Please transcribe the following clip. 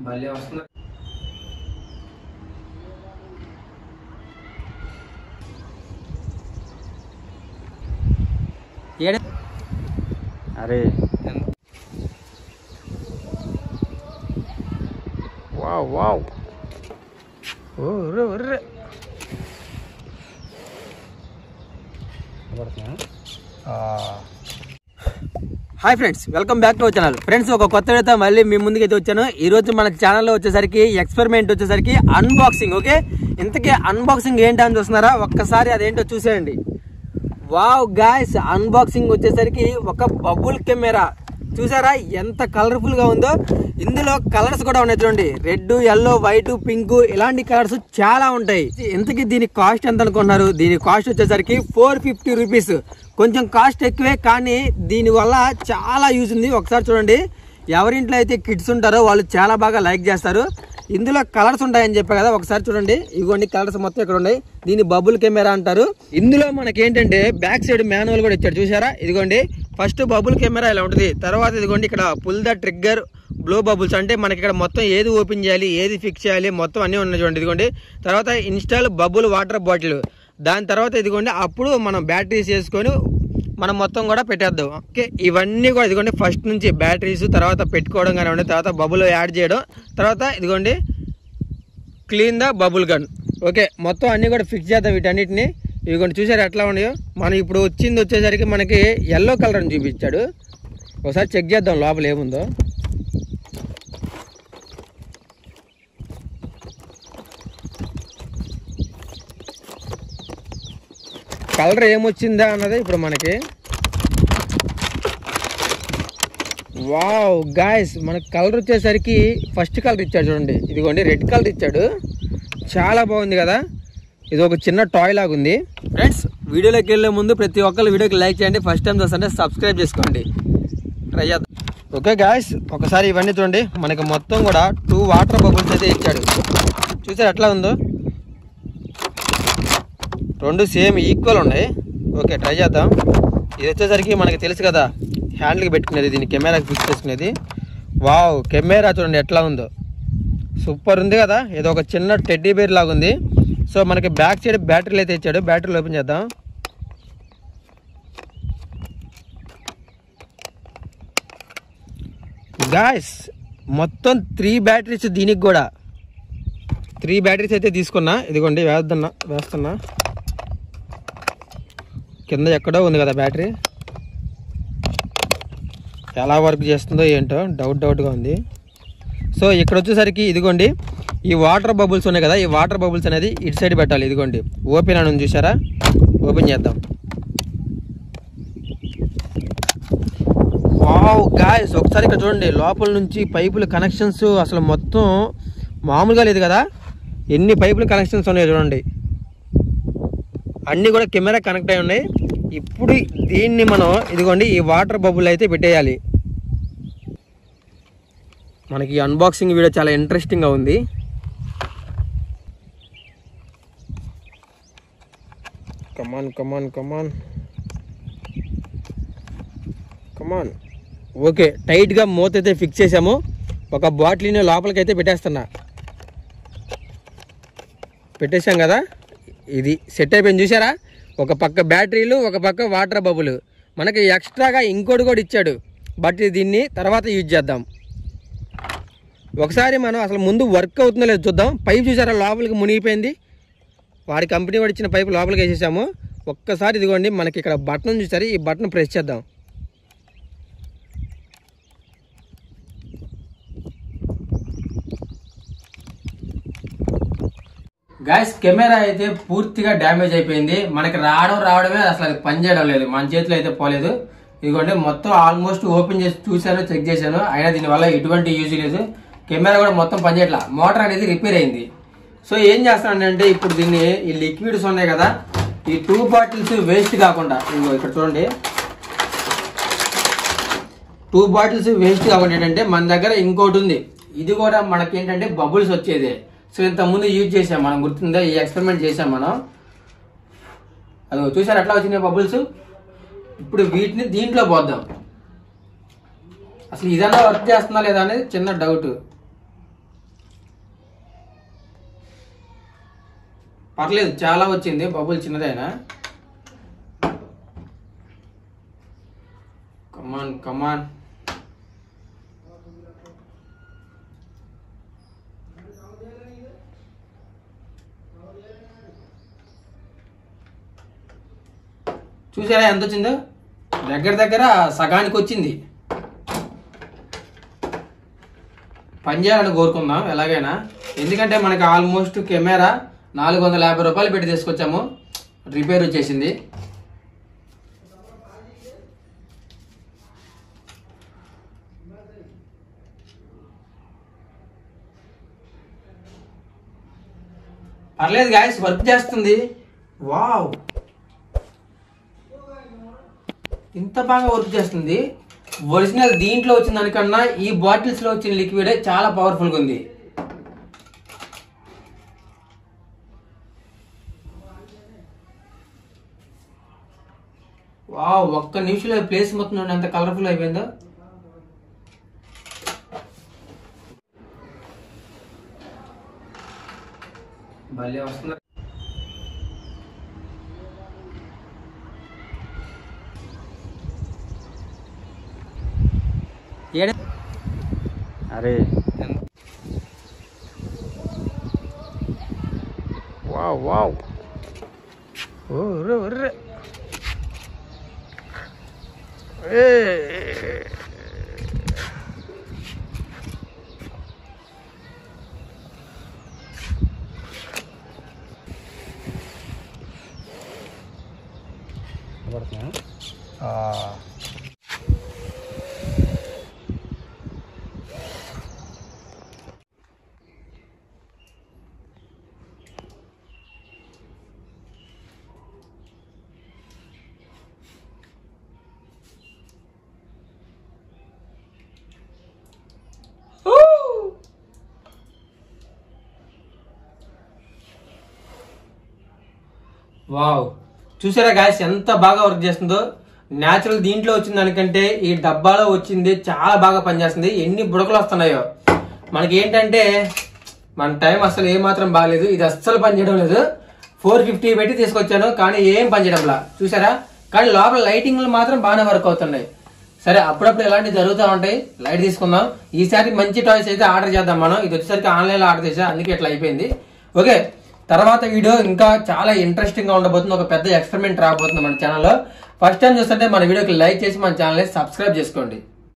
భలే వస్తుంది. అరే వావ్ వావ్ ఒర్రే hi friends, welcome back to our channel. Friends, ఒక కొత్త వీడియోతో మళ్ళీ మీ ముందుకైతే వచ్చాను. ఈ రోజు మన ఛానల్లో వచ్చేసరికి ఎక్స్పెరిమెంట్ వచ్చేసరికి అన్బాక్సింగ్. ఓకే, ఇంతకీ అన్బాక్సింగ్ ఏంటి అని చూస్తున్నారా? ఒక్కసారి అదేంటో చూసేయండి. వావ్ గాయ్స్, అన్బాక్సింగ్ వచ్చేసరికి ఒక బబుల్ కెమెరా. చూసారా ఎంత కలర్ఫుల్ గా ఉందో? ఇందులో కలర్స్ కూడా ఉన్నాయి చూడండి, రెడ్, ఎల్లో, వైట్, పింక్, ఇలాంటి కలర్స్ చాలా ఉంటాయి. ఇంతకీ దీని కాస్ట్ ఎంత అనుకున్నారు? దీని కాస్ట్ వచ్చేసరికి 450 రూపీస్. కొంచెం కాస్ట్ ఎక్కువే, కానీ దీని వల్ల చాలా యూజ్ ఉంది. ఒకసారి చూడండి, ఎవరింట్లో అయితే కిడ్స్ ఉంటారో వాళ్ళు చాలా బాగా లైక్ చేస్తారు. ఇందులో కలర్స్ ఉంటాయని చెప్పా కదా, ఒకసారి చూడండి. ఇదిగోండి కలర్స్ మొత్తం ఇక్కడ ఉన్నాయి. దీన్ని బబుల్ కెమెరా అంటారు. ఇందులో మనకి ఏంటంటే బ్యాక్ సైడ్ మాన్యువల్ కూడా ఇచ్చాడు. చూసారా? ఇదిగోండి, ఫస్ట్ బబుల్ కెమెరా ఇలా ఉంటుంది. తర్వాత ఇదిగోండి ఇక్కడ pull the trigger blow bubbles, అంటే మనకి ఇక్కడ మొత్తం ఏది ఓపెన్ చేయాలి, ఏది ఫిక్స్ చేయాలి, మొత్తం అన్నీ ఉన్నాయి చూడండి. ఇదిగోండి, తర్వాత ఇన్స్టాల్ బబుల్ వాటర్ బాటిల్. దాని తర్వాత ఇదిగోండి అప్పుడు మనం బ్యాటరీస్ వేసుకొని మనం మొత్తం కూడా పెట్టేద్దాం. ఓకే, ఇవన్నీ కూడా ఇదిగోండి ఫస్ట్ నుంచి బ్యాటరీస్, తర్వాత పెట్టుకోవడం కానివ్వండి, తర్వాత బబుల్ యాడ్ చేయడం, తర్వాత ఇదిగోండి clean the bubble gun. Okay, మొత్తం అన్నీ కూడా ఫిక్స్ చేద్దాం వీటన్నిటిని. ఇదిగోండి చూసారు ఎట్లా ఉన్నాయో. మనం ఇప్పుడు వచ్చింది వచ్చేసరికి మనకి ఎల్లో కలర్ అని చూపించాడు. ఒకసారి చెక్ చేద్దాం లోపల ఏముందో. కలర్ ఏమొచ్చిందా అన్నది ఇప్పుడు మనకి. వావ్ గాయ్స్, మనకి కలర్ వచ్చేసరికి ఫస్ట్ కలర్ ఇచ్చాడు చూడండి. ఇదిగోండి రెడ్ కలర్ ఇచ్చాడు. చాలా బాగుంది కదా. ఇది ఒక చిన్న టాయ్ లాగా ఉంది. ఫ్రెండ్స్, వీడియోలోకి వెళ్ళే ముందు ప్రతి ఒక్కరు వీడియోకి లైక్ చేయండి. ఫస్ట్ టైం చూస్తుంటే సబ్స్క్రైబ్ చేసుకోండి. ట్రై చేద్దాం. ఓకే గాయ్స్, ఒకసారి ఇవన్నీ చూడండి. మనకి మొత్తం కూడా 2 వాటర్ బబుల్స్ అయితే ఇచ్చాడు. చూసారు ఎట్లా ఉందో? 2 సేమ్ ఈక్వల్ ఉన్నాయి. ఓకే, ట్రై చేద్దాం. ఇది వచ్చేసరికి మనకి తెలుసు కదా, హ్యాండ్కి పెట్టుకునేది, దీన్ని కెమెరాకి ఫిక్స్ చేసుకునేది. వావ్, కెమెరా చూడండి ఎట్లా ఉందో, సూపర్ ఉంది కదా. ఏదో ఒక చిన్న టెడ్డీ బేర్ లాగా ఉంది. సో మనకి బ్యాక్ సైడ్ బ్యాటరీలు అయితే ఇచ్చాడు. బ్యాటరీలు ఓపెన్ చేద్దాం. గాయ్స్, మొత్తం 3 బ్యాటరీస్. దీనికి కూడా 3 బ్యాటరీస్ అయితే తీసుకున్నా. ఇదిగోండి వేస్తున్నా. కింద ఎక్కడో ఉంది కదా బ్యాటరీ. ఎలా వర్క్ చేస్తుందో ఏంటో డౌట్గా ఉంది. సో ఇక్కడ వచ్చేసరికి ఇదిగోండి ఈ వాటర్ బబుల్స్ ఉన్నాయి కదా, ఈ వాటర్ బబుల్స్ అనేది ఇటు సైడ్ పెట్టాలి. ఇదిగోండి ఓపెన్ అని ఉంది చూసారా? ఓపెన్ చేద్దాం. వావ్ గాయ్స్, ఒకసారి ఇక్కడ చూడండి, లోపల నుంచి పైపుల కనెక్షన్స్ అసలు మొత్తం మామూలుగా లేదు కదా. ఎన్ని పైపుల కనెక్షన్స్ ఉన్నాయో చూడండి. అన్నీ కూడా కెమెరా కనెక్ట్ అయి ఉన్నాయి. ఇప్పుడు దీన్ని మనం ఇదిగోండి ఈ వాటర్ బబుల్ అయితే పెట్టేయాలి. మనకి అన్బాక్సింగ్ వీడియో చాలా ఇంట్రెస్టింగ్గా ఉంది. కమాన్ కమాన్ కమాన్ కమాన్. ఓకే, టైట్గా మూత అయితే ఫిక్స్ చేసాము. ఒక బాటిల్ని లోపలికి అయితే పెట్టేసాం కదా. ఇది సెట్ అయిపోయింది చూసారా? ఒక పక్క బ్యాటరీలు, ఒక పక్క వాటర్ బబుల్. మనకి ఎక్స్ట్రాగా ఇంకోటి కూడా ఇచ్చాడు, బట్ దీన్ని తర్వాత యూజ్ చేద్దాం. ఒకసారి మనం అసలు ముందు వర్క్ అవుతుందో లేదో చూద్దాం. పైప్ చూసారా లోపలికి మునిగిపోయింది. వాడి కంపెనీ వాడు ఇచ్చిన పైపు లోపలికి వేసేసాము. ఒక్కసారి ఇదిగోండి మనకి ఇక్కడ బటన్ చూసారు, ఈ బటన్ ప్రెస్ చేద్దాం. గాయస్, కెమెరా అయితే పూర్తిగా డ్యామేజ్ అయిపోయింది. మనకి రావడమే అసలు అది పని చేయడం లేదు. మన చేతిలో అయితే పోలేదు. ఇదిగోండి మొత్తం ఆల్మోస్ట్ ఓపెన్ చేసి చూశాను, చెక్ చేశాను, అయినా దీనివల్ల ఎటువంటి యూజ్ లేదు. కెమెరా కూడా మొత్తం పనిచేయట్లా. మోటార్ అనేది రిపేర్ అయింది. సో ఏం చేస్తానంటే ఇప్పుడు దీన్ని ఈ లిక్విడ్స్ ఉన్నాయి కదా, ఈ 2 బాటిల్స్ వేస్ట్ కాకుండా, ఇదిగో ఇక్కడ చూడండి, 2 బాటిల్స్ వేస్ట్ కాకుండా ఏంటంటే మన దగ్గర ఇంకోటి ఉంది. ఇది కూడా మనకి ఏంటంటే బబుల్స్ వచ్చేది. సో ఇంతకుముందు యూజ్ చేసాం మనం, గుర్తుందా? ఈ ఎక్స్పెరిమెంట్ చేసాం మనం. అది చూసారు ఎట్లా వచ్చినాయి బబుల్స్. ఇప్పుడు వీటిని దీంట్లో పోద్దాం. అసలు ఇదన్నా వర్క్ చేస్తుందా లేదా అనేది చిన్న డౌట్. పర్లేదు, చాలా వచ్చింది. బబుల్ చిన్నదైనా. కమాన్ కమాన్. చూసారా ఎంత వచ్చిందో? దగ్గర దగ్గర సగానికి వచ్చింది. పని చేయాలని కోరుకుందాం ఎలాగైనా. ఎందుకంటే మనకి ఆల్మోస్ట్ కెమెరా 450 రూపాయలు పెట్టి తీసుకొచ్చాము, రిపేర్ వచ్చేసింది. పర్లేదు గాయస్, వర్క్ చేస్తుంది. వావ్, ఇంత బాగా వర్క్ చేస్తుంది. ఒరిజినల్ దీంట్లో వచ్చిన దానికన్నా ఈ బాటిల్స్ లో వచ్చిన లిక్విడ్ చాలా పవర్ఫుల్ గా ఉంది. వావ్, ఒక్క నిమిషంలో ప్లేస్ మొత్తం ఎంత కలర్ఫుల్ అయిపోయిందో. భలే వస్తుంది. అరే వావ్ వావ్, ఒర్రే వావ్, చూసారా గాయస్ ఎంత బాగా వర్క్ చేస్తుందో. న్యాచురల్ దీంట్లో వచ్చిన దానికంటే ఈ డబ్బాలో వచ్చింది చాలా బాగా పనిచేస్తుంది. ఎన్ని బుడకలు వస్తున్నాయో. మనకి ఏంటంటే మన టైం అసలు ఏమాత్రం బాగాలేదు. ఇది అస్సలు పనిచేయడం లేదు. 450 పెట్టి తీసుకొచ్చాను కానీ ఏం పనిచేయడంలా. చూసారా, కానీ లోపల లైటింగ్లు మాత్రం బాగానే వర్క్ అవుతున్నాయి. సరే, అప్పుడప్పుడు ఇలాంటివి జరుగుతూ ఉంటాయి. లైట్ తీసుకుందాం. ఈసారి మంచి టాయ్స్ అయితే ఆర్డర్ చేద్దాం మనం. ఇది వచ్చేసరికి ఆన్లైన్ లో ఆర్డర్ చేసా, అందుకే ఇట్లా అయిపోయింది. ఓకే, తర్వాత వీడియో ఇంకా చాలా ఇంట్రెస్టింగ్ గా ఉండబోతుంది. ఒక పెద్ద ఎక్స్పెరిమెంట్ రాబోతుంది మన ఛానల్లో. ఫస్ట్ టైం చూస్తుంటే మన వీడియోకి లైక్ చేసి మన ఛానల్ సబ్స్క్రైబ్ చేసుకోండి.